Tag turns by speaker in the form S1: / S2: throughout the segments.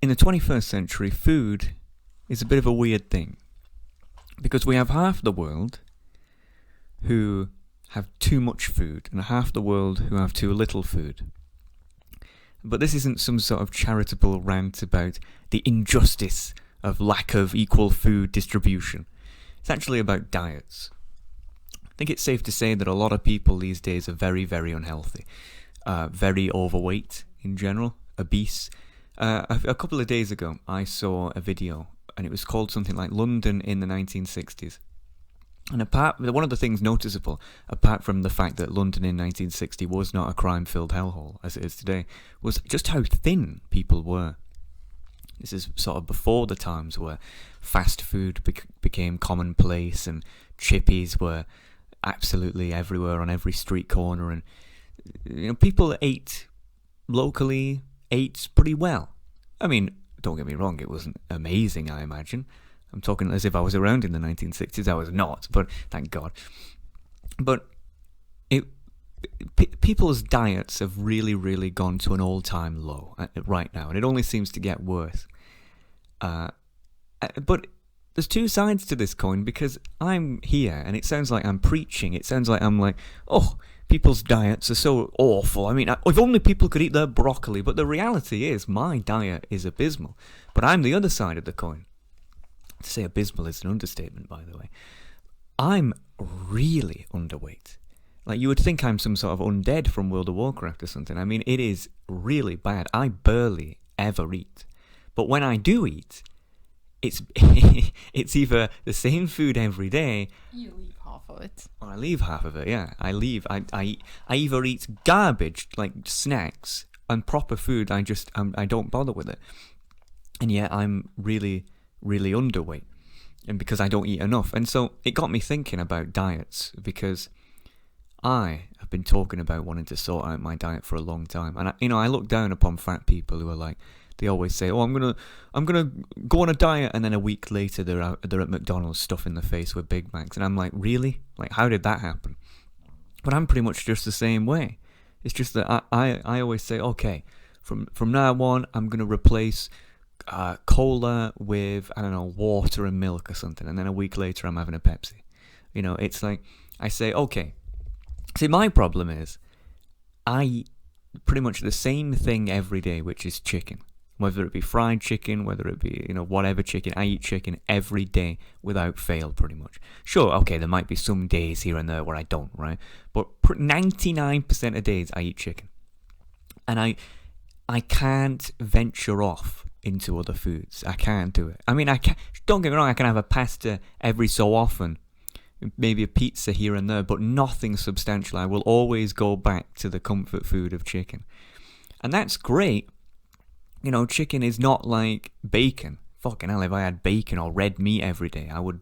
S1: in the 21st century, food is a bit of a weird thing. Because we have half the world who have too much food and half the world who have too little food. But this isn't some sort of charitable rant about the injustice of lack of equal food distribution. It's actually about diets. I think it's safe to say that a lot of people these days are very, very unhealthy. Very overweight in general, obese. A couple of days ago, I saw a video, and it was called something like London in the 1960s. And one of the things noticeable, apart from the fact that London in 1960 was not a crime-filled hellhole as it is today, was just how thin people were. This is sort of before the times where fast food became commonplace and chippies were absolutely everywhere on every street corner, and people ate locally, ate pretty well. I mean, don't get me wrong, it wasn't amazing, I imagine. I'm talking as if I was around in the 1960s. I was not, but thank God. But people's diets have really, really gone to an all-time low right now, and it only seems to get worse. But there's two sides to this coin, because I'm here, and it sounds like I'm preaching. It sounds like I'm like, oh, people's diets are so awful. I mean, if only people could eat their broccoli. But the reality is, my diet is abysmal. But I'm the other side of the coin. To say abysmal is an understatement, by the way. I'm really underweight. Like, you would think I'm some sort of undead from World of Warcraft or something. I mean, it is really bad. I barely ever eat. But when I do eat, it's it's either the same food every day.
S2: You leave half of it.
S1: Or I leave half of it, yeah. I either eat garbage, like snacks, and proper food. I don't bother with it. And yet I'm really, really underweight, and because I don't eat enough. And so it got me thinking about diets, because I have been talking about wanting to sort out my diet for a long time. And I look down upon fat people who are like, they always say, oh, I'm gonna go on a diet, and then a week later they're at McDonald's stuffing their face with Big Macs. And I'm like, really? Like, how did that happen? But I'm pretty much just the same way. It's just that I always say, okay, from now on, I'm gonna replace cola with, I don't know, water and milk or something, and then a week later I'm having a Pepsi. It's like, I say, okay. See, my problem is, I eat pretty much the same thing every day, which is chicken. Whether it be fried chicken, whether it be, whatever chicken, I eat chicken every day without fail, pretty much. Sure, okay, there might be some days here and there where I don't, right? But 99% of days I eat chicken. And I can't venture off into other foods. I can't do it. I mean, don't get me wrong, I can have a pasta every so often, maybe a pizza here and there, but nothing substantial. I will always go back to the comfort food of chicken. And that's great. Chicken is not like bacon. Fucking hell, if I had bacon or red meat every day, I would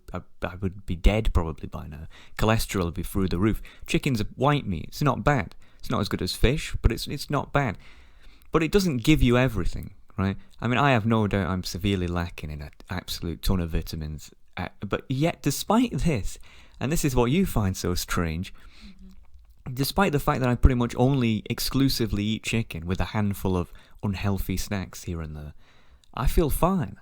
S1: be dead probably by now. Cholesterol would be through the roof. Chicken's a white meat. It's not bad. It's not as good as fish, but it's not bad. But it doesn't give you everything, right? I mean, I have no doubt I'm severely lacking in an absolute ton of vitamins. But yet, despite this, and this is what you find so strange, despite the fact that I pretty much only exclusively eat chicken with a handful of unhealthy snacks here and there, I feel fine.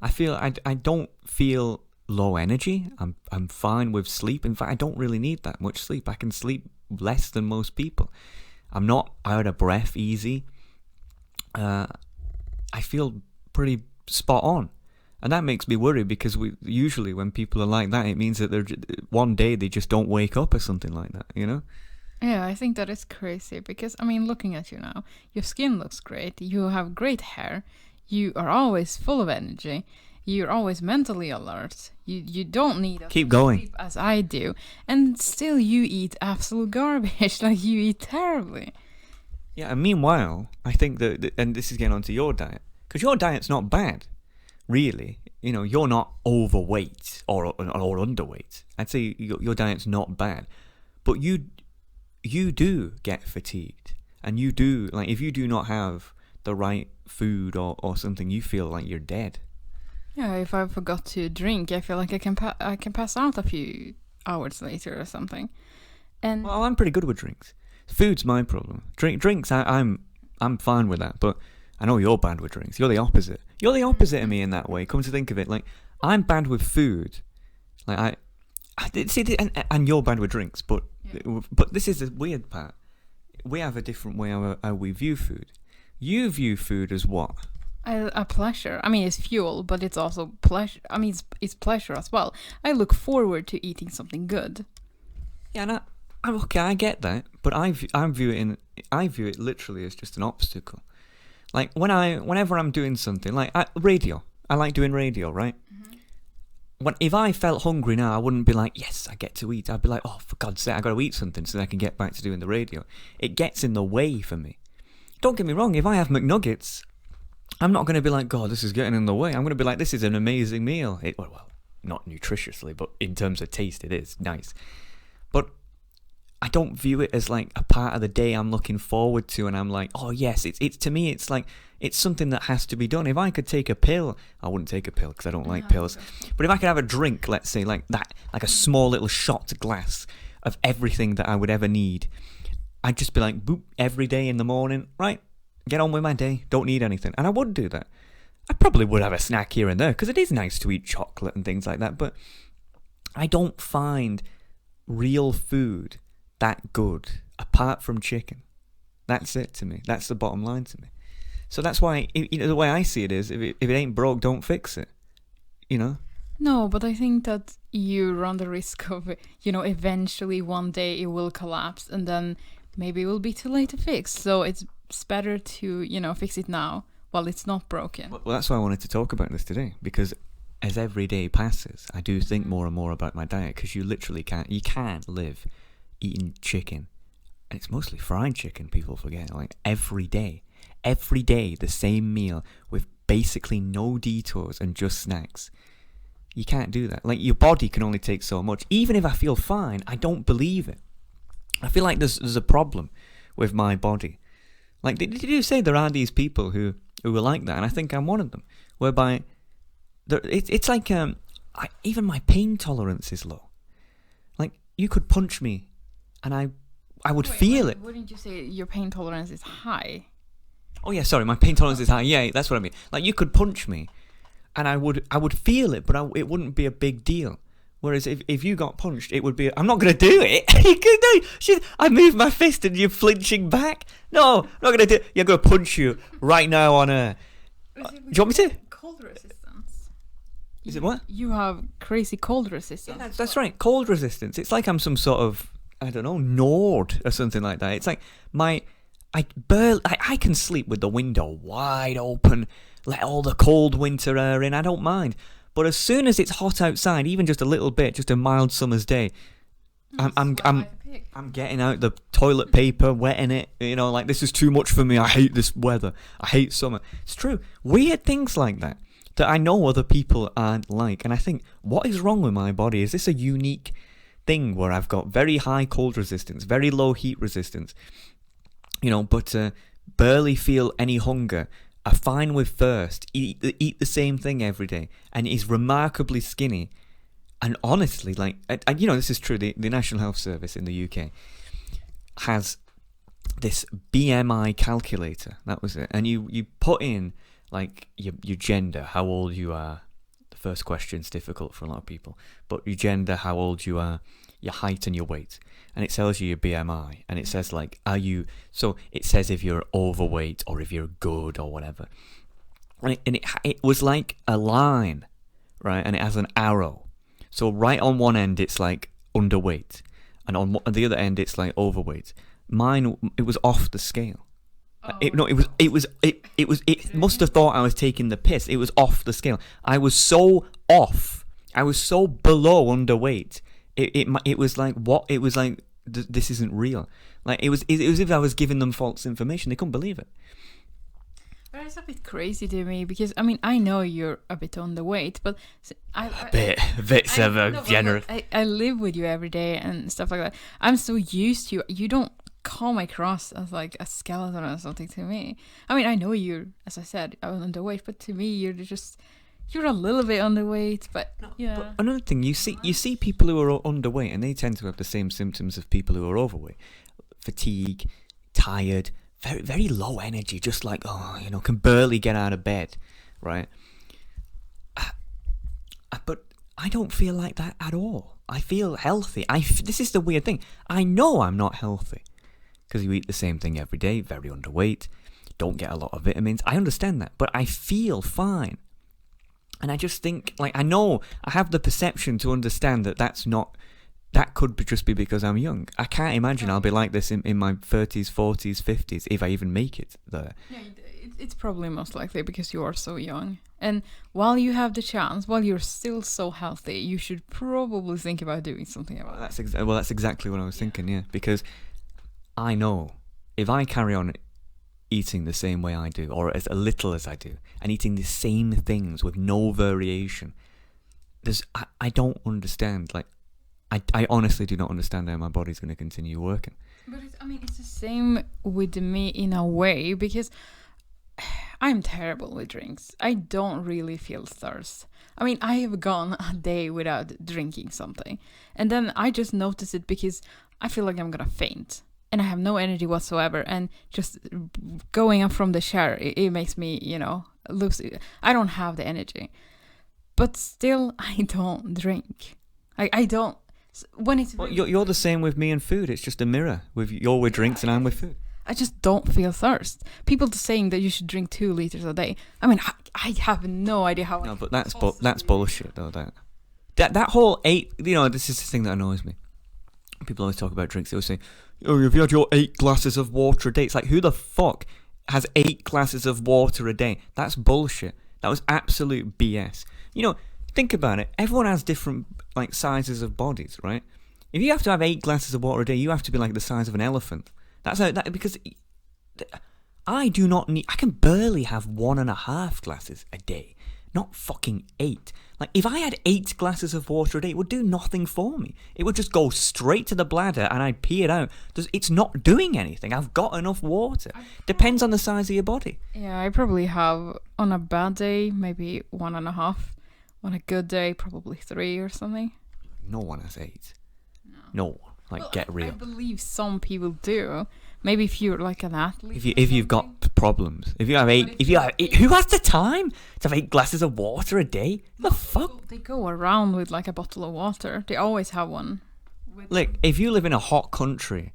S1: I don't feel low energy. I'm fine with sleep. In fact, I don't really need that much sleep. I can sleep less than most people. I'm not out of breath easy. I feel pretty spot on. And that makes me worry, because usually when people are like that, it means that one day they just don't wake up or something like that,
S2: Yeah, I think that is crazy, because, I mean, looking at you now, your skin looks great, you have great hair, you are always full of energy, you're always mentally alert, you don't need
S1: keep going
S2: sleep as I do, and still you eat absolute garbage, like you eat terribly.
S1: Yeah, and meanwhile, I think that, and this is getting onto your diet, because your diet's not bad, really. You're not overweight or underweight. I'd say your diet's not bad, but you do get fatigued, and you do, like, if you do not have the right food or something, you feel like you're dead.
S2: Yeah, if I forgot to drink, I feel like I can pass out a few hours later or something. And
S1: well, I'm pretty good with drinks. Food's my problem. Drinks, I'm fine with that, but I know you're bad with drinks. You're the opposite. You're the opposite of me in that way. Come to think of it, like I'm bad with food. Like I see, and you're bad with drinks. But this is the weird part. We have a different way how we view food. You view food as what?
S2: A pleasure. I mean, it's fuel, but it's also pleasure. I mean, it's pleasure as well. I look forward to eating something good.
S1: Yeah, and I'm okay. I get that, but I view it literally as just an obstacle. Like whenever I'm doing something like radio, I like doing radio, right? Mm-hmm. If I felt hungry now, I wouldn't be like, yes, I get to eat. I'd be like, oh, for God's sake, I got to eat something so that I can get back to doing the radio. It gets in the way for me. Don't get me wrong. If I have McNuggets, I'm not going to be like, God, this is getting in the way. I'm going to be like, this is an amazing meal. Well, not nutritiously, but in terms of taste, it is nice. But I don't view it as like a part of the day I'm looking forward to, and I'm like, oh yes, it's to me, it's like it's something that has to be done. If I could take a pill, I wouldn't take a pill because I don't like pills. But if I could have a drink, let's say like that, like a small little shot glass of everything that I would ever need, I'd just be like, boop, every day in the morning, right? Get on with my day. Don't need anything, and I would do that. I probably would have a snack here and there because it is nice to eat chocolate and things like that. But I don't find real food that good apart from chicken. That's it to me. That's the bottom line to me. So that's why, the way I see it is, if it ain't broke, don't fix it.
S2: No, but I think that you run the risk of, eventually one day it will collapse and then maybe it will be too late to fix. So it's better to, fix it now while it's not broken.
S1: Well, that's why I wanted to talk about this today, because as every day passes, I do think more and more about my diet, because you literally can't live eating chicken, and it's mostly fried chicken. People forget, like every day the same meal with basically no detours and just snacks. You can't do that. Like, your body can only take so much. Even if I feel fine, I don't believe it. I feel like there's a problem with my body. Like, did you say there are these people who are like that? And I think I'm one of them, whereby it's like even my pain tolerance is low. Like, you could punch me and I would feel it.
S2: Wouldn't you say your pain tolerance is high?
S1: Oh yeah, sorry, my pain tolerance is high. Yeah, that's what I mean. Like, you could punch me and I would feel it, but it wouldn't be a big deal. Whereas if you got punched, it would be, I'm not going to do it. You could do. I move my fist and you're flinching back. No, I'm not going to do it. You're going to punch you right now on a... do you want me to?
S2: Cold resistance.
S1: Is it what?
S2: You have crazy cold resistance.
S1: Yeah, that's right, cold resistance. It's like I'm some sort of, I don't know, Nord or something like that. It's like I can sleep with the window wide open, let all the cold winter air in. I don't mind. But as soon as it's hot outside, even just a little bit, just a mild summer's day, I'm getting out the toilet paper, wetting it. Like, this is too much for me. I hate this weather. I hate summer. It's true. Weird things like that I know other people aren't like. And I think, what is wrong with my body? Is this a unique thing where I've got very high cold resistance, very low heat resistance, but barely feel any hunger, are fine with thirst, eat the same thing every day, and is remarkably skinny. And honestly, like, this is true. The National Health Service in the UK has this BMI calculator. That was it. And you put in, like, your gender, how old you are. The first question's difficult for a lot of people, but your gender, how old you are, your height and your weight, and it tells you your BMI, and it says, like, so it says if you're overweight or if you're good or whatever, and it was like a line, right, and it has an arrow. So right on one end it's like underweight, and on the other end it's like overweight. Mine, it was off the scale. It must have thought I was taking the piss. It was off the scale. I was so off. I was so below underweight. It was like, what? It was like, this isn't real. Like, it was as if I was giving them false information. They couldn't believe it.
S2: But it's a bit crazy to me because, I mean, I know you're a bit underweight, but
S1: a bit generous.
S2: I live with you every day and stuff like that. I'm so used to you don't come across as like a skeleton or something to me. I mean, I know you're, as I said, underweight, but to me, you're a little bit underweight. But yeah.
S1: But another thing, you see people who are underweight, and they tend to have the same symptoms of people who are overweight: fatigue, tired, very, very low energy, just like, can barely get out of bed, right? But I don't feel like that at all. I feel healthy. This is the weird thing. I know I'm not healthy because you eat the same thing every day, very underweight, don't get a lot of vitamins. I understand that, but I feel fine. And I just think, like, I know I have the perception to understand that could just be because I'm young. I can't imagine I'll be like this in my 30s, 40s, 50s, if I even make it there.
S2: Yeah, it's probably most likely because you are so young. And while you have the chance, while you're still so healthy, you should probably think about doing something about it.
S1: That's exactly what I was thinking, yeah. Because I know if I carry on eating the same way I do, or as little as I do, and eating the same things with no variation, I don't understand. Like, I honestly do not understand how my body's going to continue working.
S2: But it's the same with me in a way, because I'm terrible with drinks. I don't really feel thirst. I mean, I have gone a day without drinking something, and then I just notice it because I feel like I'm gonna faint, and I have no energy whatsoever, and just going up from the chair, it makes me, lose. I don't have the energy, but still, I don't drink. I don't. When it's
S1: well, you're the same with me and food. It's just a mirror. You're with drinks and I'm with food.
S2: I just don't feel thirst. People saying that you should drink 2 liters a day. I mean, I have no idea how.
S1: No, but that's bullshit though. That whole 8. This is the thing that annoys me. People always talk about drinks. They always say, "Oh, have you had your 8 glasses of water a day?" It's like, who the fuck has 8 glasses of water a day? That's bullshit. That was absolute BS. Think about it. Everyone has different sizes of bodies, right? If you have to have 8 glasses of water a day, you have to be like the size of an elephant. Because I do not need. I can barely have 1.5 glasses a day, not fucking 8. Like, if I had 8 glasses of water a day, it would do nothing for me. It would just go straight to the bladder and I'd pee it out. It's not doing anything. I've got enough water. Depends on the size of your body.
S2: Yeah, I probably have, on a bad day, maybe 1.5. On a good day, probably 3 or something.
S1: No one has 8. No. Get real.
S2: I believe some people do. Maybe if you're like an athlete.
S1: If you've got problems, if you have 8, who has the time to have 8 glasses of water a day? The fuck?
S2: They go around with like a bottle of water. They always have one.
S1: Look, if you live in a hot country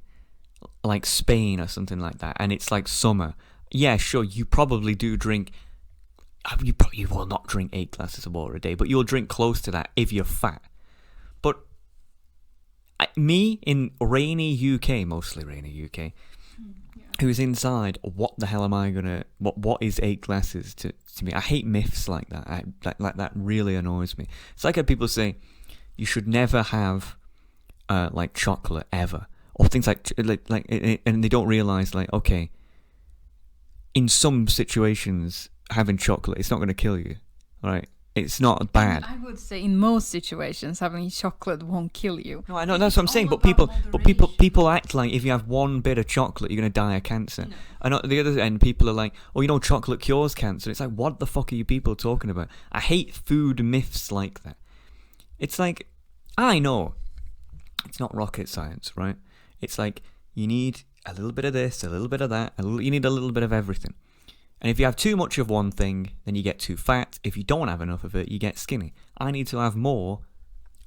S1: like Spain or something like that, and it's like summer, yeah, sure, you probably do drink. You will not drink 8 glasses of water a day, but you'll drink close to that if you're fat. But me in rainy UK, mostly rainy UK, who's inside, what the hell am I gonna? What is 8 glasses to me? I hate myths like that. That really annoys me. It's like how people say you should never have chocolate ever, or things like, and they don't realize okay, in some situations having chocolate, it's not going to kill you, right? It's not bad.
S2: I would say in most situations having chocolate won't kill you.
S1: No, I know, that's what I'm saying. But people act like if you have one bit of chocolate, you're going to die of cancer. No. And at the other end, people are like, "Oh, chocolate cures cancer." It's like, what the fuck are you people talking about? I hate food myths like that. It's like, I know it's not rocket science, right? It's like you need a little bit of this, a little bit of that, you need a little bit of everything. And if you have too much of one thing, then you get too fat. If you don't have enough of it, you get skinny. I need to have more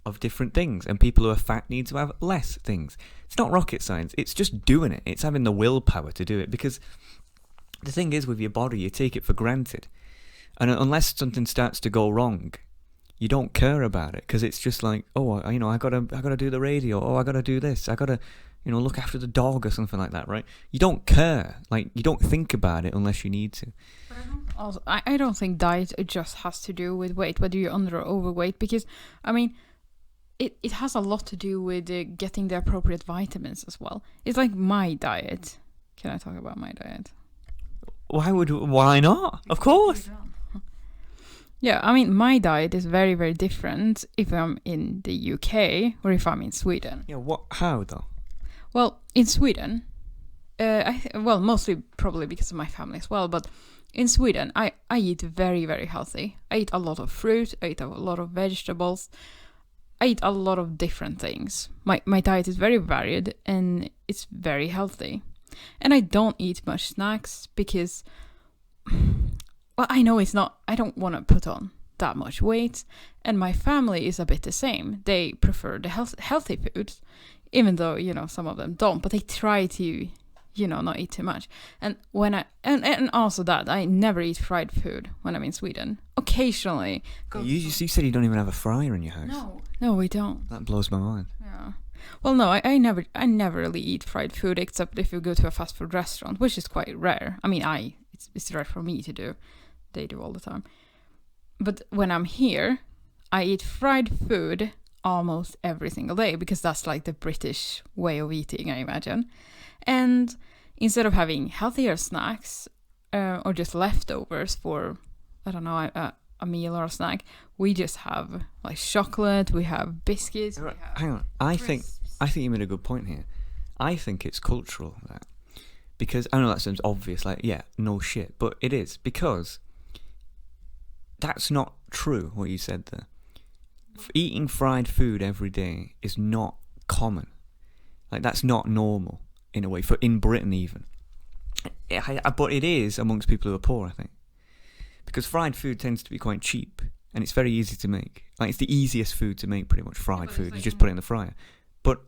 S1: of different things, and people who are fat need to have less things. It's not rocket science. It's just doing it. It's having the willpower to do it, because the thing is with your body, you take it for granted. And unless something starts to go wrong, you don't care about it, because it's just like, oh, I gotta do the radio. Oh, I gotta do this. I gotta, look after the dog or something like that, right? You don't care. Like, you don't think about it unless you need to.
S2: Also, I don't think diet just has to do with weight, whether you're under or overweight, because, it has a lot to do with getting the appropriate vitamins as well. It's like my diet. Can I talk about my diet?
S1: Why not? Of course.
S2: Yeah, my diet is very, very different if I'm in the UK or if I'm in Sweden.
S1: Yeah, how though?
S2: Well, in Sweden, mostly probably because of my family as well, but in Sweden, I eat very, very healthy. I eat a lot of fruit, I eat a lot of vegetables, I eat a lot of different things. My diet is very varied and it's very healthy. And I don't eat much snacks because, well, I know it's not, I don't want to put on that much weight. And my family is a bit the same. They prefer the healthy foods, even though, some of them don't, but they try to, not eat too much. And and also that I never eat fried food when I'm in Sweden. Occasionally.
S1: You said you don't even have a fryer in your house.
S2: No, we don't.
S1: That blows my mind.
S2: Yeah. Well, no, I never really eat fried food except if you go to a fast food restaurant, which is quite rare. I mean, it's rare for me to do. They do all the time. But when I'm here, I eat fried food almost every single day because that's like the British way of eating, I imagine. And instead of having healthier snacks or just leftovers for, I don't know, a meal or a snack, we just have like chocolate, we have biscuits.
S1: Hang on, I think you made a good point here. I think it's cultural, that, because I know that sounds obvious, like, yeah, no shit, but it is, because that's not true what you said there. Eating fried food every day is not common. Like, that's not normal in a way, in Britain even. But it is amongst people who are poor, I think. Because fried food tends to be quite cheap, and it's very easy to make. Like, it's the easiest food to make, pretty much, fried food. You just put it in the fryer. But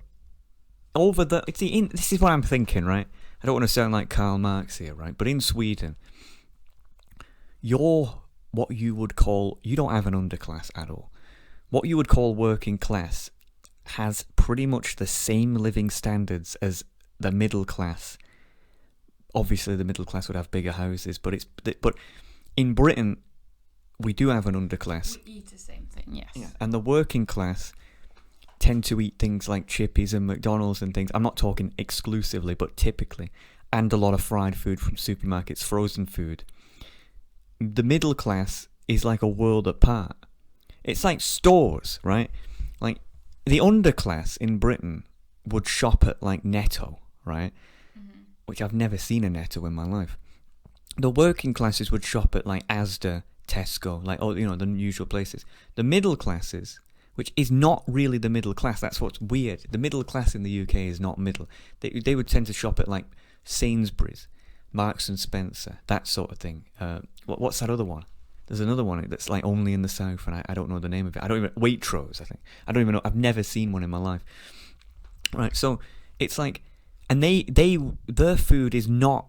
S1: this is what I'm thinking, right? I don't want to sound like Karl Marx here, right? But in Sweden, you're what you would call, you don't have an underclass at all. What you would call working class has pretty much the same living standards as the middle class. Obviously, the middle class would have bigger houses, but in Britain, we do have an underclass.
S2: We eat the same thing, yes.
S1: Yeah. And the working class tend to eat things like Chippies and McDonald's and things. I'm not talking exclusively, but typically. And a lot of fried food from supermarkets, frozen food. The middle class is like a world apart. It's like stores, right? Like, the underclass in Britain would shop at, like, Netto, right? Mm-hmm. Which I've never seen a Netto in my life. The working classes would shop at, like, Asda, Tesco, like, the usual places. The middle classes, which is not really the middle class, that's what's weird. The middle class in the UK is not middle. They would tend to shop at, like, Sainsbury's, Marks and Spencer, that sort of thing. What's that other one? There's another one that's like only in the south, and I don't know the name of it. Waitrose, I think. I don't even know. I've never seen one in my life. Right, so it's like, and their food is not.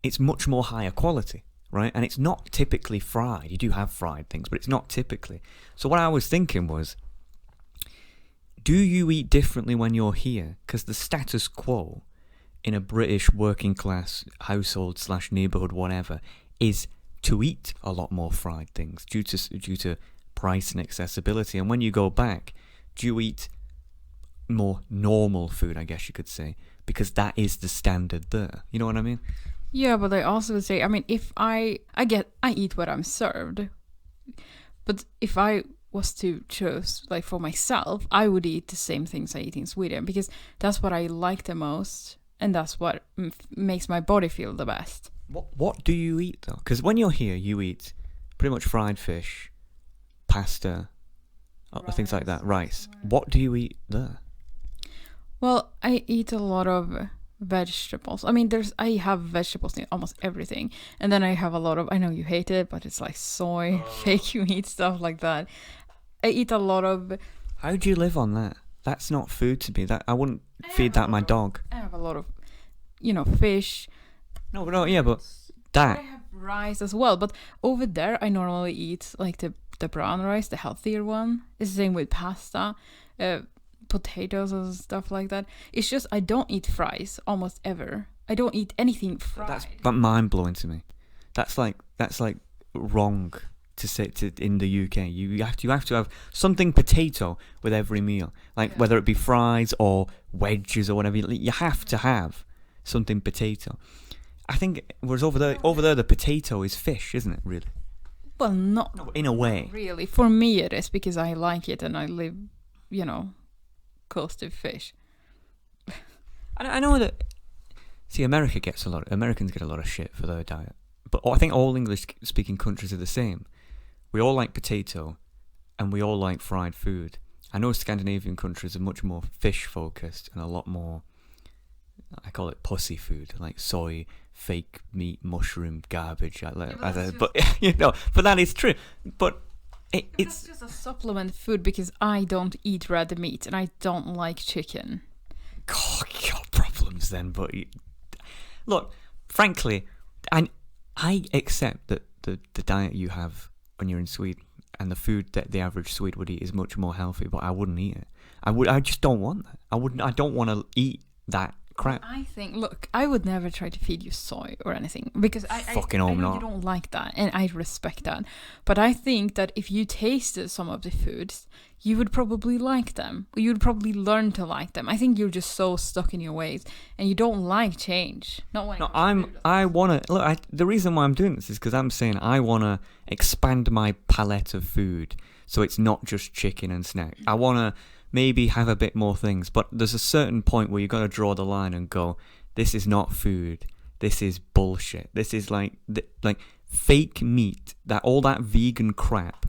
S1: It's much more higher quality, right? And it's not typically fried. You do have fried things, but it's not typically. So what I was thinking was, do you eat differently when you're here? Because the status quo in a British working class household / neighbourhood, whatever, is to eat a lot more fried things due to price and accessibility. And when you go back, do you eat more normal food, I guess you could say, because that is the standard there. You know what I mean?
S2: Yeah, but I also would say, I mean, if I eat what I'm served, but if I was to choose, like, for myself, I would eat the same things I eat in Sweden, because that's what I like the most, and that's what makes my body feel the best.
S1: What do you eat, though? Because when you're here, you eat pretty much fried fish, pasta, things like that, rice. What do you eat there?
S2: Well, I eat a lot of vegetables. I mean, I have vegetables in almost everything. And then I have a lot of, I know you hate it, but it's like soy, fake meat, stuff like that. I eat a lot of...
S1: How do you live on that? That's not food to me. I wouldn't feed that my dog.
S2: I have a lot of, fish.
S1: No, yeah, but that.
S2: I have rice as well, but over there I normally eat like the brown rice, the healthier one. It's the same with pasta, potatoes and stuff like that. It's just I don't eat fries almost ever. I don't eat anything fried.
S1: That's mind blowing to me. That's like wrong to say in the UK. You have to have something potato with every meal, whether it be fries or wedges or whatever. You have to have something potato. I think, whereas over there the potato is fish, isn't it, really?
S2: Well, no,
S1: in a way.
S2: Really. For me it is, because I like it and I live, close to fish.
S1: I know that, see, Americans get a lot of shit for their diet. But I think all English-speaking countries are the same. We all like potato and we all like fried food. I know Scandinavian countries are much more fish-focused and a lot more... I call it pussy food, like soy, fake meat, mushroom, garbage. But you know, but that is true. But it's
S2: just a supplement food because I don't eat red meat and I don't like chicken.
S1: God, you got problems then. But look, frankly, I accept that the diet you have when you're in Sweden and the food that the average Swede would eat is much more healthy. But I wouldn't eat it. I just don't want that. I don't want to eat that crap.
S2: I think, look, I would never try to feed you soy or anything because I know you don't like that and I respect that. But I think that if you tasted some of the foods, you would probably like them. You would probably learn to like them. I think you're just so stuck in your ways and you don't like change.
S1: I want to look. The reason why I'm doing this is because I'm saying I want to expand my palette of food so it's not just chicken and snack. I want to maybe have a bit more things, but there's a certain point where you got to draw the line and go, this is not food, this is bullshit, this is like fake meat, that all that vegan crap,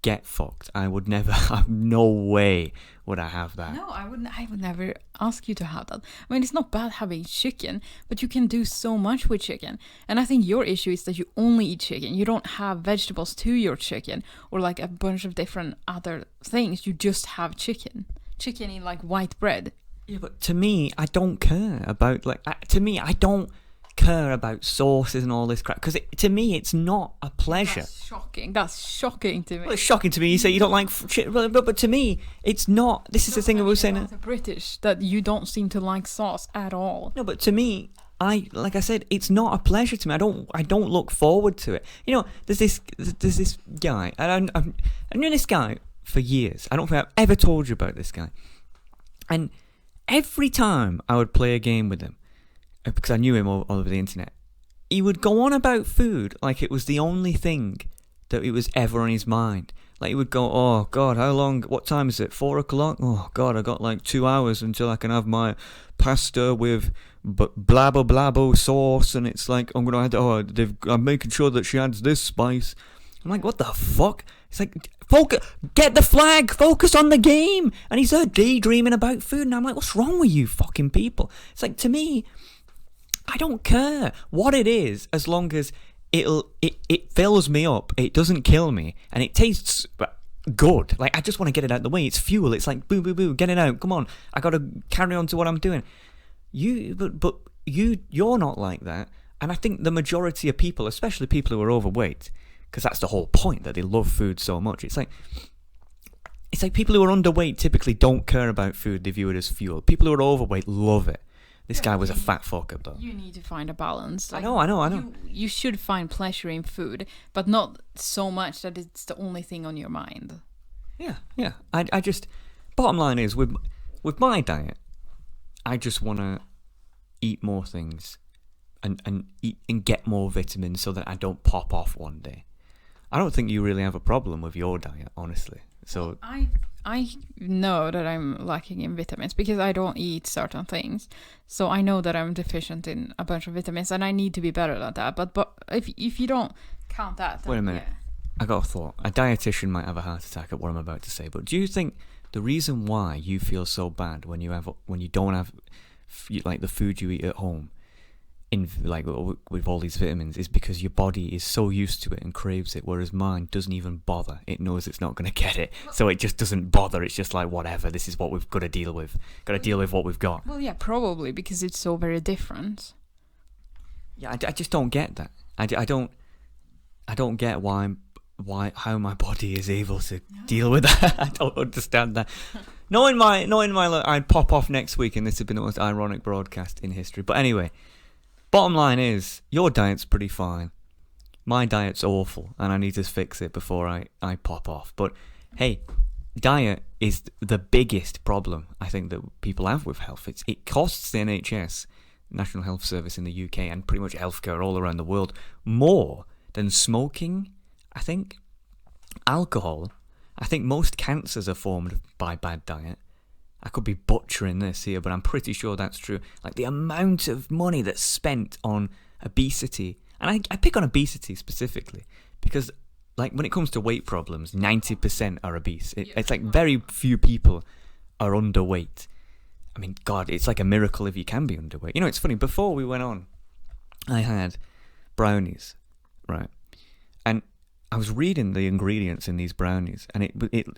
S1: get fucked. I would never have, no way would I have that.
S2: No, I would never ask you to have that. I mean, it's not bad having chicken, but you can do so much with chicken. And I think your issue is that you only eat chicken. You don't have vegetables to your chicken or like a bunch of different other things. You just have chicken. Chicken in like white bread.
S1: Yeah, but to me, I don't care about I don't care about sauces and all this crap because to me it's not a pleasure.
S2: That's shocking to me.
S1: Well, it's shocking to me. You say you don't like shit, but to me it's not. This is the thing I was saying.
S2: The British that you don't seem to like sauce at all.
S1: No, but to me, like I said, it's not a pleasure to me. I don't look forward to it. You know, there's this guy, and I've known this guy for years. I don't think I've ever told you about this guy. And every time I would play a game with him, because I knew him all over the internet, he would go on about food like it was the only thing that it was ever on his mind. Like he would go, oh God, how long, what time is it, 4 o'clock? Oh God, I got like 2 hours until I can have my pasta with blabbo blabbo sauce, and it's like, I'm making sure that she adds this spice. I'm like, what the fuck? It's like, get the flag, focus on the game. And he's there daydreaming about food, and I'm like, what's wrong with you fucking people? It's like, to me, I don't care what it is as long as it fills me up, it doesn't kill me, and it tastes good. Like, I just want to get it out of the way. It's fuel. It's like, boo, boo, boo, get it out. Come on. I got to carry on to what I'm doing. But you're not like that. And I think the majority of people, especially people who are overweight, because that's the whole point, that they love food so much. It's like people who are underweight typically don't care about food. They view it as fuel. People who are overweight love it. This guy was a fat fucker, though.
S2: You need to find a balance.
S1: Like, I know.
S2: You should find pleasure in food, but not so much that it's the only thing on your mind.
S1: Yeah. I just, bottom line is, with my diet, I just want to eat more things and eat and get more vitamins so that I don't pop off one day. I don't think you really have a problem with your diet, honestly. So
S2: I know that I'm lacking in vitamins because I don't eat certain things. So I know that I'm deficient in a bunch of vitamins and I need to be better at that. But if you don't count that...
S1: Wait a minute. Yeah. I got a thought. A dietitian might have a heart attack at what I'm about to say. But do you think the reason why you feel so bad when you don't have like the food you eat at home in like with all these vitamins is because your body is so used to it and craves it, whereas mine doesn't even bother. It knows it's not going to get it, so it just doesn't bother. It's just like, whatever, this is what we've got to deal with. Got to deal with what we've got.
S2: Well, yeah, probably because it's so very different.
S1: Yeah, I just don't get that. I don't get how my body is able to deal with that. I don't understand that. knowing my I'd pop off next week and this would be the most ironic broadcast in history. But anyway, bottom line is, your diet's pretty fine. My diet's awful, and I need to fix it before I pop off. But hey, diet is the biggest problem I think that people have with health. It costs the NHS, National Health Service in the UK, and pretty much healthcare all around the world, more than smoking, I think. Alcohol. I think most cancers are formed by bad diet. I could be butchering this here, but I'm pretty sure that's true. Like, the amount of money that's spent on obesity, and I pick on obesity specifically because, like, when it comes to weight problems, 90% are obese. It's like very few people are underweight. I mean, God, it's like a miracle if you can be underweight. You know, it's funny. Before we went on, I had brownies, right? And I was reading the ingredients in these brownies, and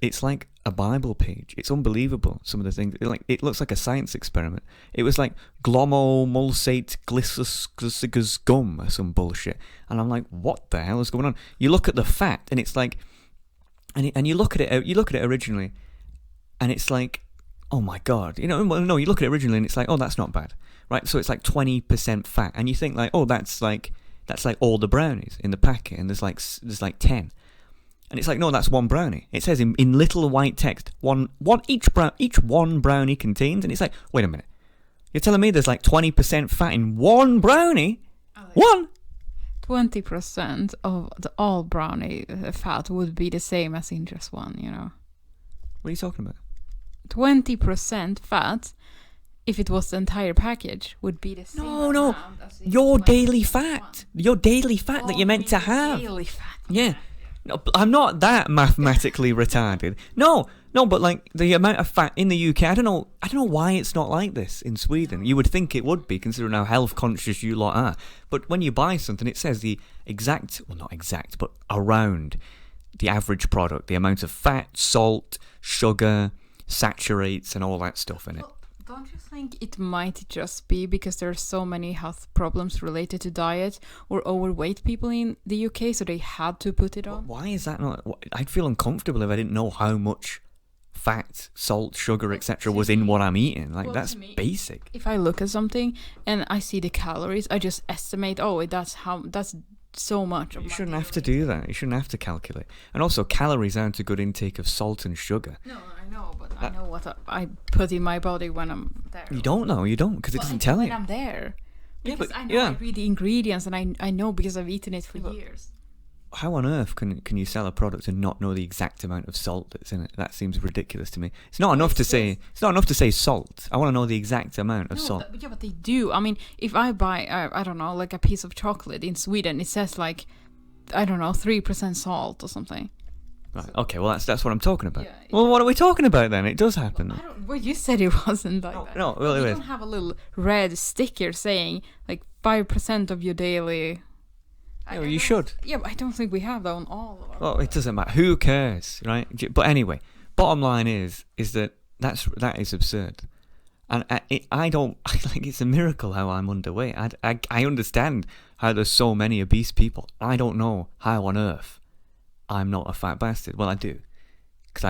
S1: it's like a Bible page. It's unbelievable. Some of the things, it looks like a science experiment. It was like glomomulsate glycosicus gum or some bullshit, and I'm like, what the hell is going on? You look at the fat, and it's like, and you look at it. You look at it originally, and it's like, oh my God, you know. Well, no, you look at it originally, and it's like, oh, that's not bad, right? So it's like 20% fat, and you think like, oh, that's like all the brownies in the packet, and there's like 10, and it's like, no, that's one brownie. It says in little white text, each one brownie contains, and it's like, wait a minute, you're telling me there's like 20% fat in one brownie? One.
S2: 20% of all brownie fat would be the same as in just one, you know.
S1: What are you talking about?
S2: 20% fat, if it was the entire package, would be the same.
S1: No. Your daily fat. Your daily fat that you're meant to have.
S2: Daily fat.
S1: Yeah. No, I'm not that mathematically retarded. No, but like the amount of fat in the UK, I don't know why it's not like this in Sweden. You would think it would be, considering how health conscious you lot are. But when you buy something, it says the exact, well, not exact, but around the average product, the amount of fat, salt, sugar, saturates, and all that stuff in it.
S2: Don't you think it might just be because there are so many health problems related to diet or overweight people in the UK, so they had to put it on?
S1: Why is that not? I'd feel uncomfortable if I didn't know how much fat, salt, sugar, etc. was in what I'm eating. Like, that's basic.
S2: If I look at something and I see the calories, I just estimate, that's so much.
S1: You shouldn't have to do that. You shouldn't have to calculate. And also, calories aren't a good intake of salt and sugar.
S2: No, I know, but I know what I put in my body when I'm there.
S1: You don't know, because it doesn't tell you.
S2: When I'm there. Because
S1: yeah, but
S2: I know, I read the ingredients, and I know because I've eaten it for years.
S1: How on earth can you sell a product and not know the exact amount of salt that's in it? That seems ridiculous to me. It's not enough to say salt. I want to know the exact amount of salt.
S2: But they do. I mean, if I buy I don't know, like a piece of chocolate in Sweden, it says like, I don't know, 3% salt or something.
S1: Right. Okay. Well, that's what I'm talking about.
S2: Yeah,
S1: well, what are we talking about then? It does happen.
S2: Well, you said it wasn't like that.
S1: No. Well,
S2: you don't have a little red sticker saying like 5% of your daily.
S1: Yeah, well, you should.
S2: Yeah, but I don't think we have that on all of our.
S1: Well, it doesn't matter. Who cares, right? But anyway, bottom line is that is absurd, and I don't. I think it's a miracle how I'm underweight. I understand how there's so many obese people. I don't know how on earth I'm not a fat bastard. Well, I do, because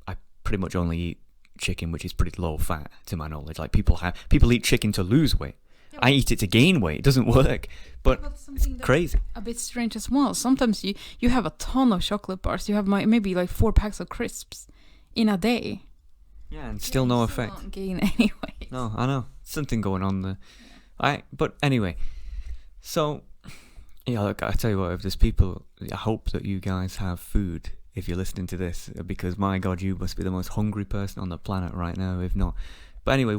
S1: I pretty much only eat chicken, which is pretty low fat to my knowledge. Like people eat chicken to lose weight. I eat it to gain weight. It doesn't work, but it's crazy.
S2: A bit strange as well. Sometimes you have a ton of chocolate bars. You have maybe like 4 packs of crisps in a day.
S1: Yeah, and still no effect.
S2: Don't gain any weight.
S1: No, I know. Something going on there. Yeah. But anyway, so yeah, look, I tell you what, if there's people, I hope that you guys have food if you're listening to this, because my God, you must be the most hungry person on the planet right now, if not. But anyway,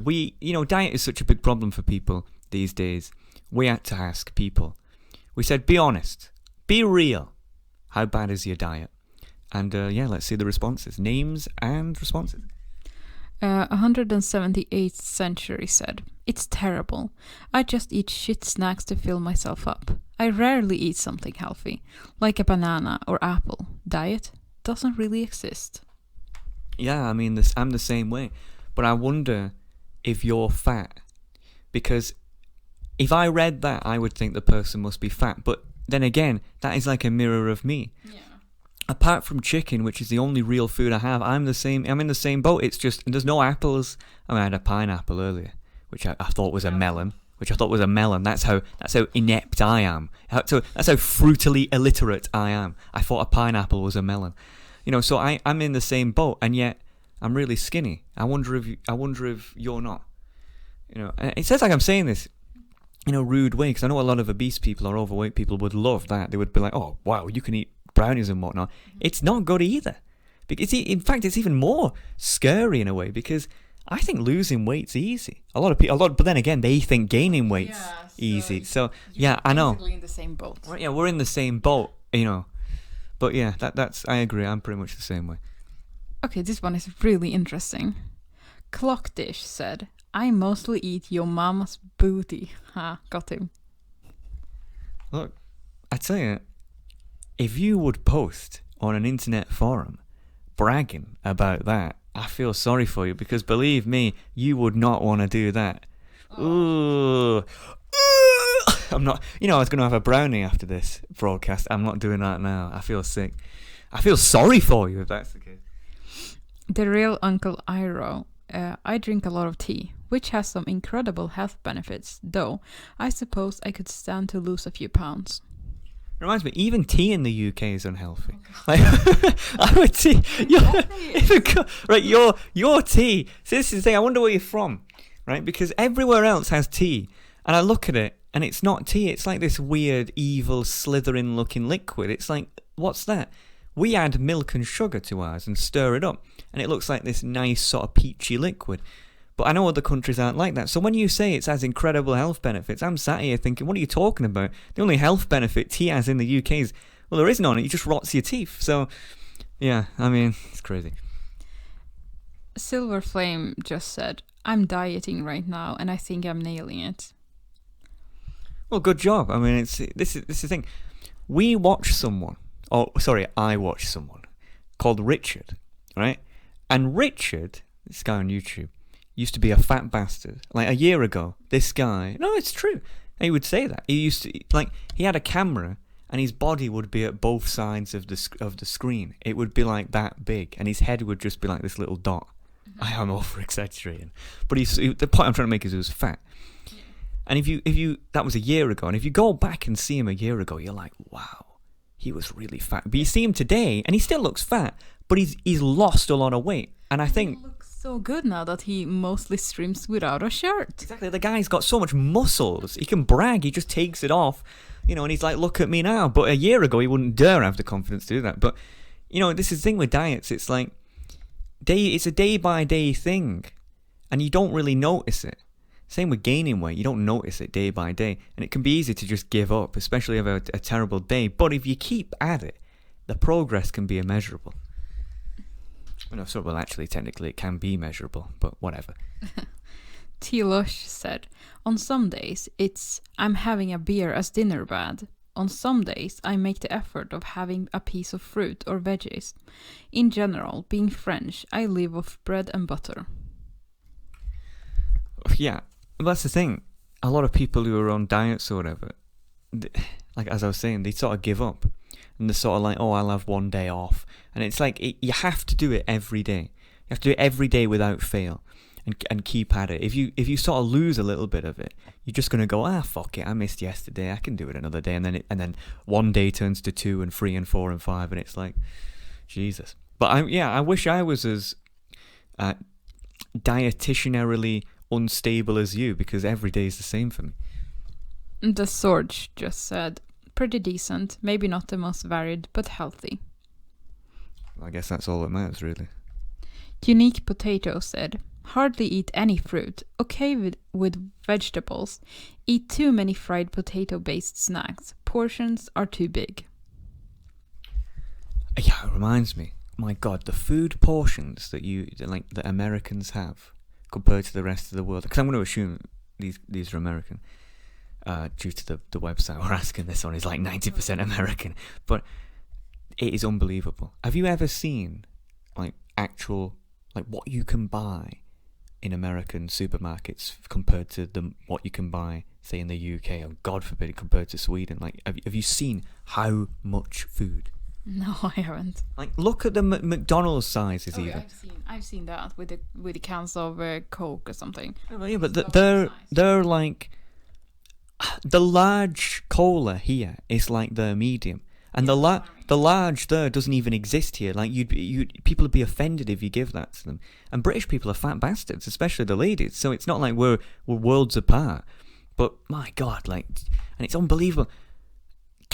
S1: diet is such a big problem for people these days. We had to ask people. We said, be honest, be real. How bad is your diet? And let's see the responses. Names and responses.
S2: 178th century said, it's terrible. I just eat shit snacks to fill myself up. I rarely eat something healthy, like a banana or apple. Diet doesn't really exist.
S1: Yeah, I mean, I'm the same way. But I wonder if you're fat. Because if I read that, I would think the person must be fat. But then again, that is like a mirror of me. Yeah. Apart from chicken, which is the only real food I have, I'm in the same boat. It's just, there's no apples. I had a pineapple earlier, which I thought was a melon. That's how inept I am. That's how fruitily illiterate I am. I thought a pineapple was a melon. So I'm in the same boat, and yet I'm really skinny. I wonder if you're not. It says like I'm saying this in a rude way, because I know a lot of obese people or overweight people would love that. They would be like, oh, wow, you can eat brownies and whatnot. It's not good either. In fact, it's even more scary in a way, because I think losing weight's easy. But then again, they think gaining weight's easy. So yeah, I know.
S2: Basically in the same boat.
S1: Yeah, we're in the same boat, But yeah, that's I agree. I'm pretty much the same way.
S2: Okay, this one is really interesting. Clockdish said, I mostly eat your mama's booty. Ha, got him.
S1: Look, I tell you, if you would post on an internet forum bragging about that, I feel sorry for you, because believe me, you would not want to do that. Ooh. I'm not, I was going to have a brownie after this broadcast. I'm not doing that now. I feel sick. I feel sorry for you if that's the case.
S2: The real Uncle Iro. I drink a lot of tea, which has some incredible health benefits, though I suppose I could stand to lose a few pounds.
S1: Reminds me, even tea in the UK is unhealthy. Like, I would tea. Right, your tea. So this is the thing. I wonder where you're from, right? Because everywhere else has tea, and I look at it, and it's not tea. It's like this weird, evil, slithering-looking liquid. It's like, what's that? We add milk and sugar to ours and stir it up, and it looks like this nice sort of peachy liquid. But I know other countries aren't like that. So when you say it has incredible health benefits, I'm sat here thinking, what are you talking about? The only health benefit tea has in the UK is, well, there is none. It just rots your teeth. So, yeah, I mean, it's crazy.
S2: Silver Flame just said, I'm dieting right now, and I think I'm nailing it.
S1: Well, good job. I mean, this is the thing. I watched someone called Richard, right? And Richard, this guy on YouTube, used to be a fat bastard. Like a year ago, this guy, no, it's true. He would say that. He used to, he had a camera and his body would be at both sides of the screen. It would be like that big, and his head would just be like this little dot. I am over exaggerating, but the point I'm trying to make is he was fat. And if you that was a year ago, and if you go back and see him a year ago, you're like, wow, he was really fat. But you see him today, and he still looks fat, but he's lost a lot of weight. And I think
S2: he looks so good now that he mostly streams without a shirt.
S1: Exactly, the guy's got so much muscles. He can brag. He just takes it off, and he's like, look at me now. But a year ago, he wouldn't dare have the confidence to do that. But this is the thing with diets. It's like it's a day by day thing, and you don't really notice it. Same with gaining weight. You don't notice it day by day. And it can be easy to just give up, especially if a terrible day. But if you keep at it, the progress can be immeasurable. Well, actually, technically, it can be measurable, but whatever.
S2: T. Lush said, on some days, it's I'm having a beer as dinner bad. On some days, I make the effort of having a piece of fruit or veggies. In general, being French, I live off bread and butter.
S1: Yeah. Well, that's the thing. A lot of people who are on diets or whatever, like as I was saying, they sort of give up. And they're sort of like, oh, I'll have one day off. And it's like, you have to do it every day. You have to do it every day without fail. And keep at it. If you sort of lose a little bit of it, you're just going to go, fuck it, I missed yesterday, I can do it another day. And then one day turns to 2 and 3 and 4 and 5. And it's like, Jesus. But I wish I was as dietitianarily unstable as you, because every day is the same for me.
S2: The Sorge just said, pretty decent, maybe not the most varied, but healthy.
S1: I guess that's all that matters, really.
S2: Unique Potato said, hardly eat any fruit, okay with vegetables, eat too many fried potato-based snacks, portions are too big. Yeah,
S1: it reminds me, my God, the food portions that Americans have compared to the rest of the world, because I'm going to assume these are American, due to the website we're asking this on is like 90% American, but it is unbelievable. Have you ever seen actual what you can buy in American supermarkets compared to what you can buy, say, in the UK, or God forbid, compared to Sweden? Have you seen how much food?
S2: No, I haven't.
S1: Look at the McDonald's sizes. Even.
S2: I've seen that with the cans of Coke or something.
S1: Oh, yeah, but they're like the large cola here is like the medium, and the large there doesn't even exist here. People would be offended if you give that to them. And British people are fat bastards, especially the ladies. So it's not like we're worlds apart. But my God, and it's unbelievable.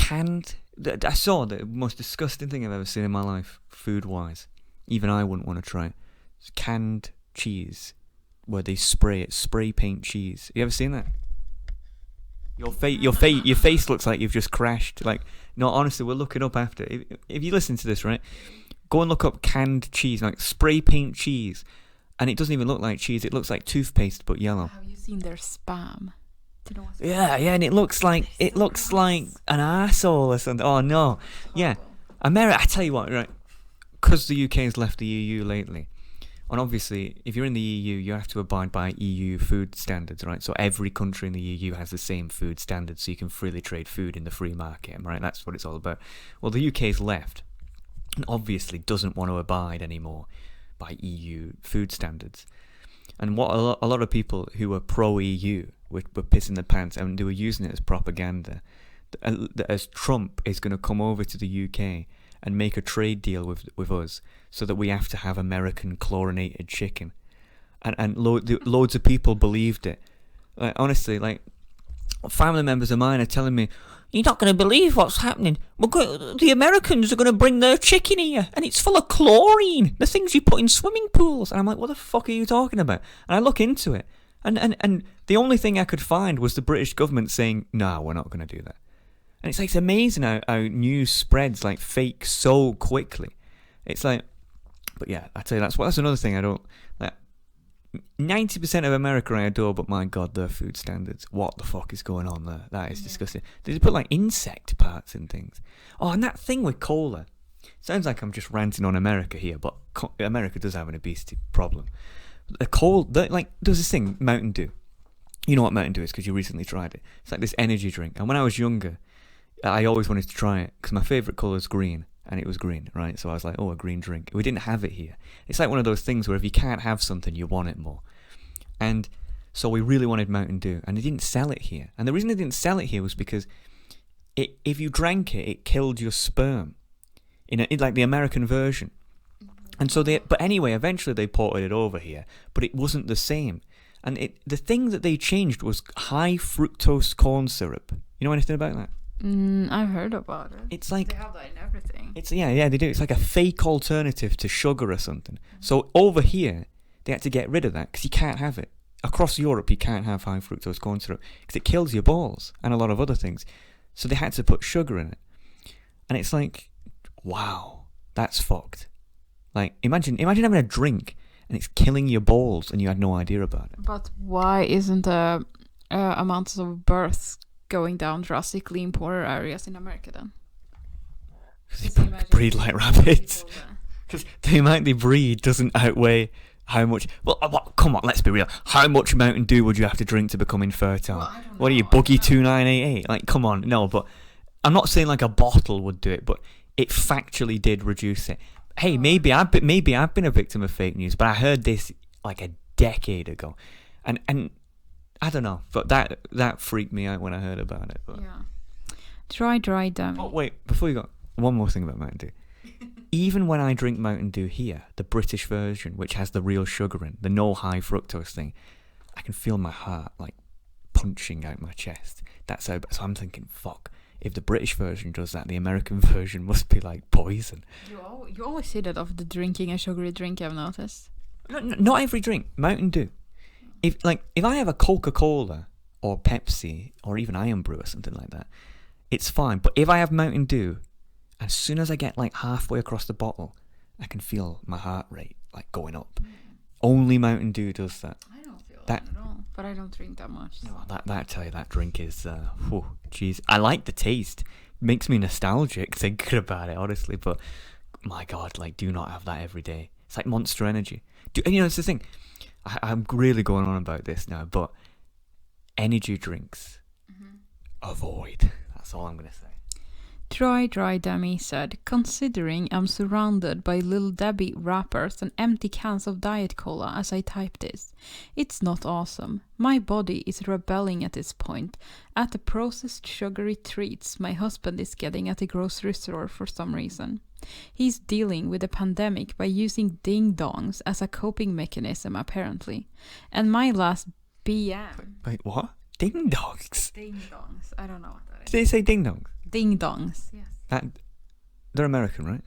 S1: I saw the most disgusting thing I've ever seen in my life, food-wise. Even I wouldn't want to try it. It's canned cheese, where they spray paint cheese. You ever seen that? Your face looks like you've just crashed. No, honestly, we'll look it up after. If you listen to this, right, go and look up canned cheese, spray paint cheese, And it doesn't even look like cheese. It looks like toothpaste, but yellow.
S2: Have you seen their spam? Do you know what's
S1: Yeah, and it looks like an arsehole or something. Oh no, yeah. America. I tell you what, right? Because the UK has left the EU lately, and obviously, if you're in the EU, you have to abide by EU food standards, right? So every country in the EU has the same food standards, so you can freely trade food in the free market, right? That's what it's all about. Well, the UK's left, and obviously doesn't want to abide anymore by EU food standards. And what a lot of people who are pro-EU were pissing their pants, and they were using it as propaganda, as Trump is going to come over to the UK and make a trade deal with us so that we have to have American chlorinated chicken. And loads of people believed it. Like, honestly, like, family members of mine are telling me, you're not going to believe what's happening. The Americans are going to bring their chicken here, and it's full of chlorine, the things you put in swimming pools. And I'm like, what the fuck are you talking about? And I look into it, and the only thing I could find was the British government saying, no, we're not going to do that. And it's like, it's amazing how news spreads like fake so quickly. It's like, but yeah, I tell you, that's another thing I don't like. 90% of America I adore, but my god, their food standards. What the fuck is going on there? That is disgusting. They put like insect parts in things. Oh, and that thing with cola. Sounds like I'm just ranting on America here, but America does have an obesity problem. Like, there's this thing, Mountain Dew. You know what Mountain Dew is because you recently tried it. It's like this energy drink. And when I was younger, I always wanted to try it because my favourite colour is green. And it was green, right? So I was like, oh, a green drink. We didn't have it here. It's like one of those things where if you can't have something, you want it more. And so we really wanted Mountain Dew, and they didn't sell it here. And the reason they didn't sell it here was because if you drank it, it killed your sperm, in like the American version. And so but anyway, eventually they ported it over here, but it wasn't the same. And the thing that they changed was high fructose corn syrup. You know anything about that?
S2: I've heard about it.
S1: It's like,
S2: they have that in everything.
S1: It's yeah, they do. It's like a fake alternative to sugar or something. So over here, they had to get rid of that because you can't have it. Across Europe, you can't have high fructose corn syrup because it kills your balls and a lot of other things. So they had to put sugar in it. And it's like, wow, that's fucked. Like, imagine having a drink and it's killing your balls and you had no idea about it.
S2: But why isn't the amounts of births going down drastically in poorer areas in America then?
S1: Because they breed like rabbits. Because the amount they breed doesn't outweigh how much... Well, come on, let's be real. How much Mountain Dew would you have to drink to become infertile?
S2: Well,
S1: what are you, Buggy 2988? Like, come on. No, but I'm not saying like a bottle would do it, but it factually did reduce it. Hey, maybe I've been a victim of fake news, but I heard this like a decade ago. And I don't know, but that freaked me out when I heard about it. But.
S2: Yeah. Dry dummy.
S1: Oh, wait, before you go, one more thing about Mountain Dew. Even when I drink Mountain Dew here, the British version, which has the real sugar in, the no high fructose thing, I can feel my heart like punching out my chest. That's how. So I'm thinking, fuck. If the British version does that, the American version must be like poison.
S2: You always say that of the drinking a sugary drink, I've noticed.
S1: No, not every drink. Mountain Dew. If I have a Coca-Cola or Pepsi or even Iron Brew or something like that, it's fine. But if I have Mountain Dew, as soon as I get like halfway across the bottle, I can feel my heart rate like going up. Only Mountain Dew does that.
S2: I don't feel that at all, but I don't drink that much. So.
S1: No, that I tell you, that drink is, jeez. I like the taste. Makes me nostalgic thinking about it, honestly. But my God, like, do not have that every day. It's like Monster Energy. It's the thing. I'm really going on about this now, but energy drinks, avoid. That's all I'm going to say.
S2: Dry Dummy said, considering I'm surrounded by Little Debbie wrappers and empty cans of Diet Cola as I type this, it's not awesome. My body is rebelling at this point at the processed sugary treats my husband is getting at the grocery store for some reason. He's dealing with the pandemic by using ding-dongs as a coping mechanism, apparently. And my last BM...
S1: Wait, what? Ding-dongs?
S2: Ding-dongs. I don't know what that is.
S1: Did they say ding-dongs?
S2: Ding-dongs, yes.
S1: They're American, right?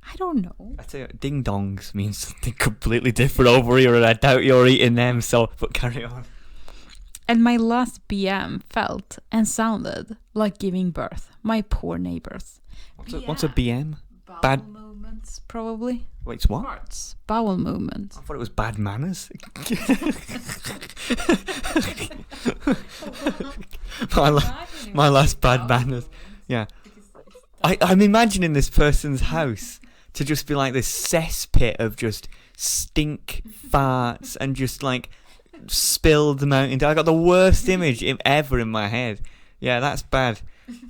S2: I don't know.
S1: I tell you, ding-dongs means something completely different over here, and I doubt you're eating them, but carry on.
S2: And my last BM felt and sounded like giving birth. My poor neighbors.
S1: What's a BM?
S2: Bowel movements, probably.
S1: Wait, it's what?
S2: Farts. Bowel movement.
S1: I thought it was bad manners. My last bad manners. Yeah. I'm imagining this person's house to just be like this cesspit of just stink farts and just like spilled Mountain Dew. I got the worst image ever in my head. Yeah, that's bad.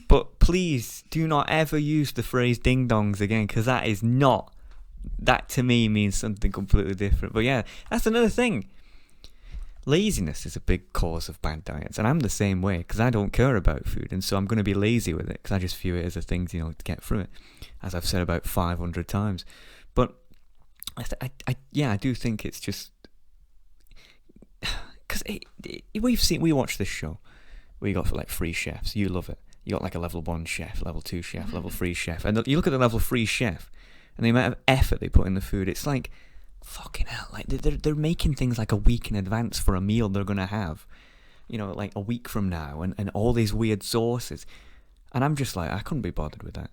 S1: But please do not ever use the phrase ding dongs again, because that is not. That to me means something completely different. But yeah, that's another thing. Laziness is a big cause of bad diets, and I'm the same way because I don't care about food, and so I'm going to be lazy with it because I just view it as a thing to get through it, as I've said about 500 times. But I do think it's just because we watch this show. We got like 3 chefs. You love it. You got like a level 1 chef, level 2 chef, level 3 chef, and you look at the level 3 chef and the amount of effort they put in the food. It's like, fucking hell, like they're making things like a week in advance for a meal they're gonna have, like a week from now, and all these weird sauces, and I'm just like, I couldn't be bothered with that.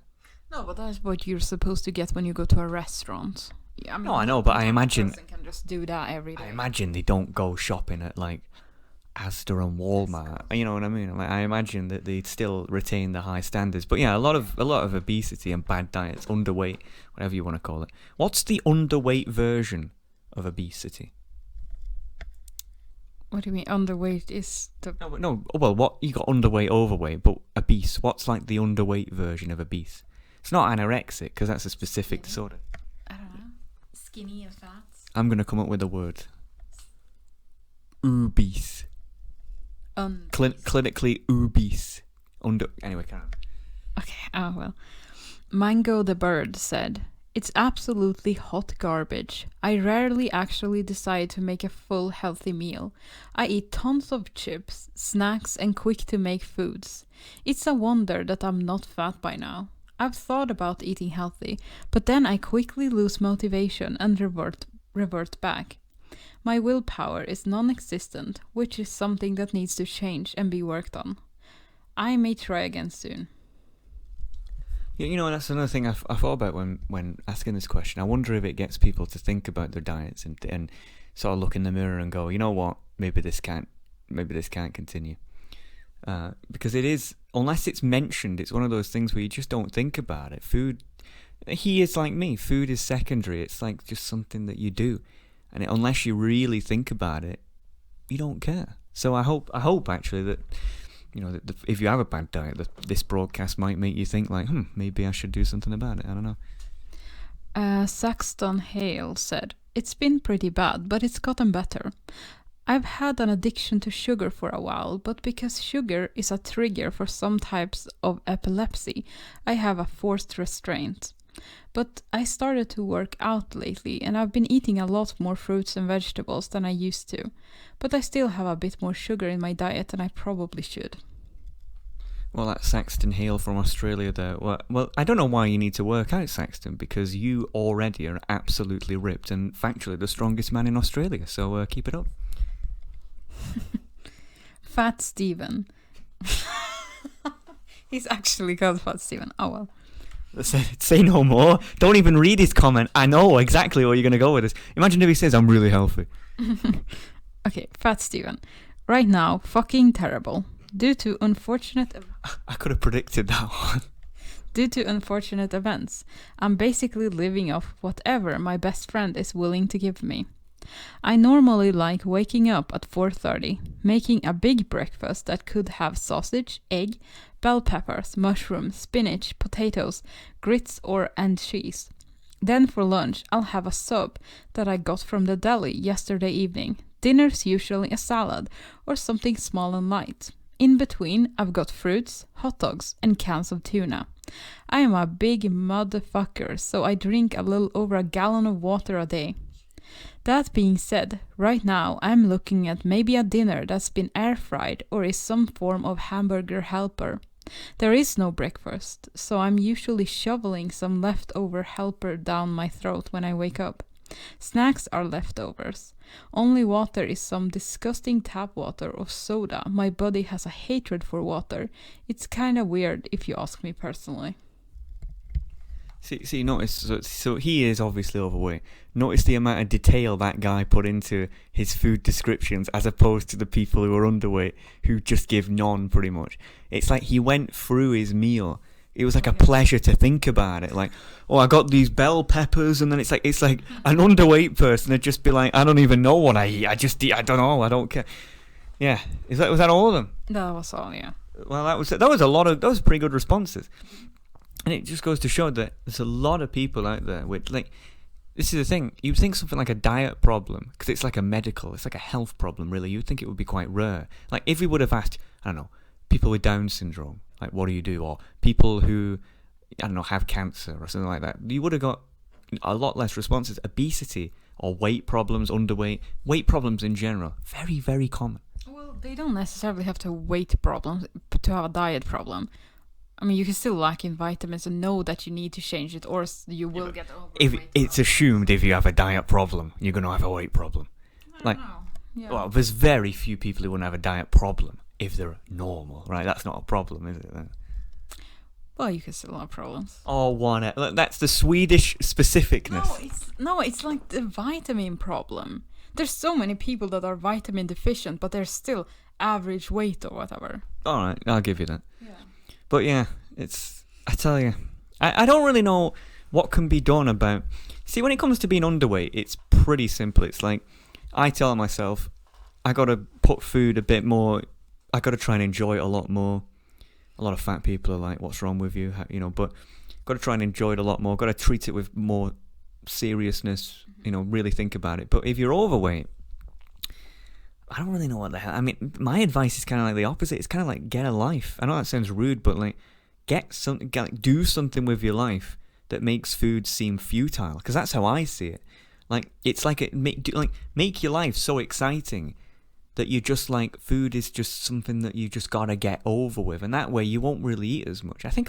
S2: No, but that's what you're supposed to get when you go to a restaurant. Yeah, I mean,
S1: no, I know, but I imagine
S2: can just do that every day.
S1: I imagine they don't go shopping at like Asda and Walmart. You know what I mean? Like, I imagine that they still retain the high standards. But yeah, a lot of obesity and bad diets, underweight, whatever you want to call it. What's the underweight version of obesity?
S2: What do you mean underweight is the...
S1: No, well, what you got underweight, overweight, but obese. What's like the underweight version of obese? It's not anorexic because that's a specific disorder.
S2: I don't know. Skinny and fat.
S1: I'm going to come up with a word. Obese. Clinically obese. Anyway, carry on.
S2: Okay, well. Mango the Bird said, "It's absolutely hot garbage. I rarely actually decide to make a full healthy meal. I eat tons of chips, snacks, and quick-to-make foods. It's a wonder that I'm not fat by now. I've thought about eating healthy, but then I quickly lose motivation and revert back. My willpower is non-existent, which is something that needs to change and be worked on. I may try again soon."
S1: Yeah, that's another thing I thought about when asking this question. I wonder if it gets people to think about their diets and sort of look in the mirror and go, you know what, maybe this can't continue. Because it is, unless it's mentioned, it's one of those things where you just don't think about it. Food, he is like me. Food is secondary. It's like just something that you do. And unless you really think about it, you don't care. So I hope actually that, that if you have a bad diet, this broadcast might make you think like, maybe I should do something about it. I don't know.
S2: Saxton Hale said, "It's been pretty bad, but it's gotten better. I've had an addiction to sugar for a while, but because sugar is a trigger for some types of epilepsy, I have a forced restraint. But I started to work out lately, and I've been eating a lot more fruits and vegetables than I used to. But I still have a bit more sugar in my diet than I probably should."
S1: Well, that's Saxton Hale from Australia there. Well, I don't know why you need to work out, Saxton, because you already are absolutely ripped and factually the strongest man in Australia, so keep it up.
S2: Fat Steven. He's actually called Fat Steven. Oh well.
S1: Say no more. Don't even read his comment. I know exactly where you're going to go with this. Imagine if he says, "I'm really healthy."
S2: Okay, Fat Steven. Right now, fucking terrible. Due to unfortunate...
S1: I could have predicted that one.
S2: Due to unfortunate events, I'm basically living off whatever my best friend is willing to give me. I normally like waking up at 4:30, making a big breakfast that could have sausage, egg, bell peppers, mushrooms, spinach, potatoes, grits and cheese. Then for lunch, I'll have a sub that I got from the deli yesterday evening. Dinner's usually a salad or something small and light. In between, I've got fruits, hot dogs, and cans of tuna. I am a big motherfucker, so I drink a little over a gallon of water a day. That being said, right now I'm looking at maybe a dinner that's been air fried or is some form of hamburger helper. There is no breakfast, so I'm usually shoveling some leftover helper down my throat when I wake up. Snacks are leftovers. Only water is some disgusting tap water or soda. My body has a hatred for water. It's kinda weird if you ask me personally.
S1: See, notice. So he is obviously overweight. Notice the amount of detail that guy put into his food descriptions, as opposed to the people who are underweight who just give none, pretty much. It's like he went through his meal. It was like a pleasure to think about it. Like, oh, I got these bell peppers, and then it's like an underweight person would just be like, I don't even know what I eat. I don't know. I don't care. Yeah, was that all of them?
S2: That was all, yeah.
S1: Well, that was pretty good responses. And it just goes to show that there's a lot of people out there which, like, this is the thing, you'd think something like a diet problem, because it's like a health problem, really, you'd think it would be quite rare. Like, if we would have asked, I don't know, people with Down syndrome, like, what do you do? Or people who, I don't know, have cancer or something like that, you would have got a lot less responses. Obesity or weight problems, underweight, weight problems in general, very, very common.
S2: Well, they don't necessarily have to weight problems to have a diet problem. I mean, you can still lack in vitamins and know that you need to change it, or you will get overweight.
S1: If it's assumed if you have a diet problem, you're going to have a weight problem.
S2: I don't know. Yeah.
S1: Well, there's very few people who wouldn't have a diet problem if they're normal, right? That's not a problem, is it? Then?
S2: Well, you can still have problems.
S1: Oh, one. That's the Swedish specificness.
S2: No, it's like the vitamin problem. There's so many people that are vitamin deficient, but they're still average weight or whatever.
S1: All right, I'll give you that.
S2: Yeah.
S1: But yeah, I tell you, I don't really know what can be done about... See, when it comes to being underweight, it's pretty simple. It's like, I tell myself, I got to put food a bit more, I got to try and enjoy it a lot more. A lot of fat people are like, what's wrong with you? But got to try and enjoy it a lot more. Got to treat it with more seriousness, really think about it. But if you're overweight, I don't really know what the hell. I mean, my advice is kind of like the opposite. It's kind of like, get a life. I know that sounds rude, but like, do something with your life that makes food seem futile. Because that's how I see it. Like, it's like make your life so exciting that you just like, food is just something that you just gotta get over with, and that way you won't really eat as much. I think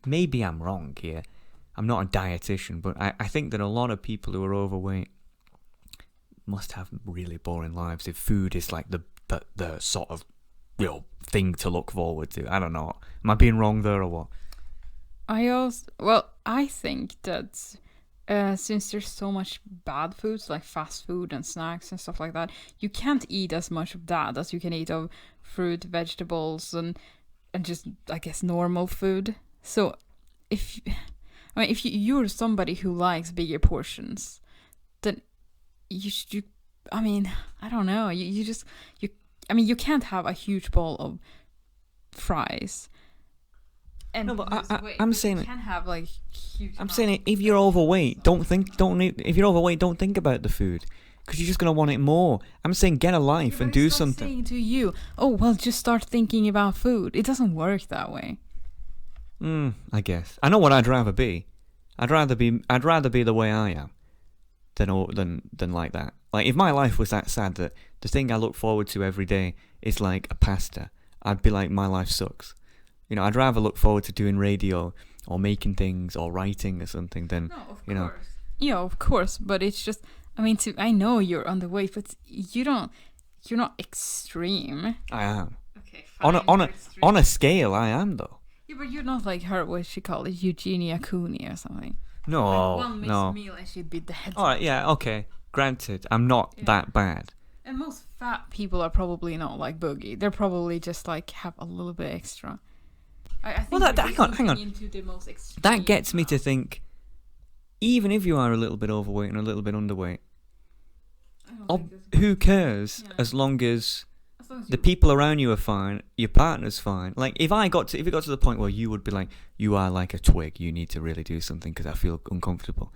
S1: maybe I'm wrong here. I'm not a dietitian, but I think that a lot of people who are overweight must have really boring lives if food is like the sort of thing to look forward to. I don't know. Am I being wrong there or what?
S2: I think that since there's so much bad foods like fast food and snacks and stuff like that, you can't eat as much of that as you can eat of fruit, vegetables, and just, I guess, normal food. So if you're somebody who likes bigger portions, then I don't know. You can't have a huge bowl of fries. And
S1: no, but I'm saying
S2: you can have like huge.
S1: I'm saying if you're overweight, if you're overweight, don't think about the food, because you're just gonna want it more. I'm saying get a life and do something.
S2: Saying to you, oh well, just start thinking about food. It doesn't work that way.
S1: I guess I know what I'd rather be. I'd rather be the way I am than like that. Like, if my life was that sad that the thing I look forward to every day is like a pasta, I'd be like, my life sucks. I'd rather look forward to doing radio or making things or writing or something than,
S2: course. Yeah, of course. But it's just, I know you're underweight, but you're not extreme.
S1: I am.
S2: Okay, fine.
S1: On a scale, I am though.
S2: Yeah, but you're not like her, what she called it, Eugenia Cooney or something.
S1: No,
S2: like one missed meal and she'd be dead.
S1: All right, yeah, okay. Granted, I'm not that bad.
S2: And most fat people are probably not like Boogie. They're probably just like have a little bit extra. I think
S1: hang on.
S2: Into the most
S1: that gets me to think, even if you are a little bit overweight and a little bit underweight, who cares as long as the people around you are fine, your partner's fine. Like, if it got to the point where you would be like, you are like a twig, you need to really do something because I feel uncomfortable.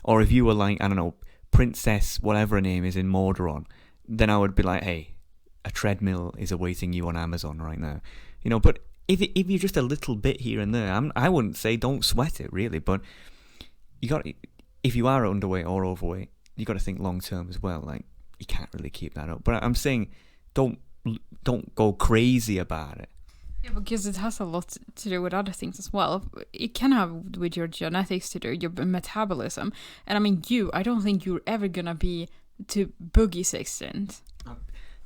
S1: Or if you were like, I don't know, Princess, whatever her name is in Mordaron, then I would be like, hey, a treadmill is awaiting you on Amazon right now. But if you're just a little bit here and there, I wouldn't say don't sweat it, really. But if you are underweight or overweight, you got to think long term as well. Like, you can't really keep that up. But I'm saying don't go crazy about it.
S2: Yeah, because it has a lot to do with other things as well. It can have with your genetics to do, your metabolism. And I don't think you're ever gonna be to Boogie's extent.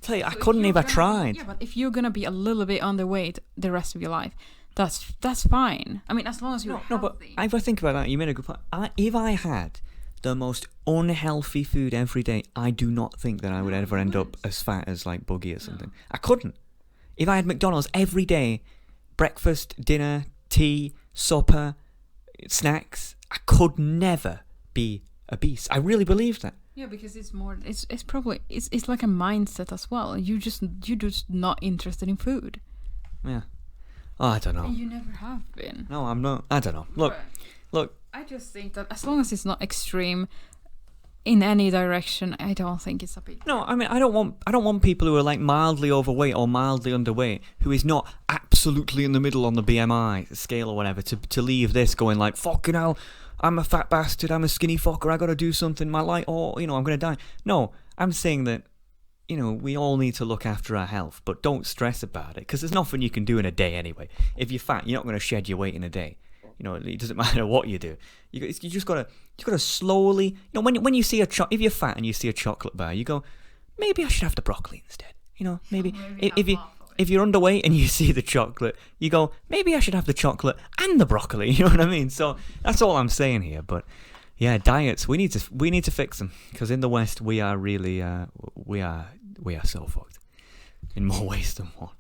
S1: Tell you, I couldn't even tried.
S2: Yeah, but if you're gonna be a little bit underweight the rest of your life, that's fine. I mean, as long as you're
S1: No, but
S2: healthy.
S1: if I think about that, you made a good point. If I had the most unhealthy food every day, I do not think that I would ever end up as fat as like Buggy or something. I couldn't. If I had McDonald's every day, breakfast, dinner, tea, supper, snacks, I could never be obese. I really believe that.
S2: Yeah, because it's more. It's probably it's like a mindset as well. You're just not interested in food.
S1: Yeah. Oh, I don't know.
S2: And you never have been.
S1: No, I'm not. I don't know. Look.
S2: I just think that as long as it's not extreme in any direction, I don't think it's a big.
S1: No, I mean, I don't want people who are like mildly overweight or mildly underweight, who is not absolutely in the middle on the BMI scale or whatever, to leave this going like, fucking hell, I'm a fat bastard, I'm a skinny fucker, I gotta do something, my life, or, I'm gonna die. No, I'm saying that, we all need to look after our health, but don't stress about it, because there's nothing you can do in a day anyway. If you're fat, you're not gonna shed your weight in a day. It doesn't matter what you do. You just gotta slowly. When you see if you're fat and you see a chocolate bar, you go, maybe I should have the broccoli instead. Maybe if you're underweight and you see the chocolate, you go, maybe I should have the chocolate and the broccoli. You know what I mean? So that's all I'm saying here. But yeah, diets, we need to fix them, because in the West we are really we are so fucked in more ways than one.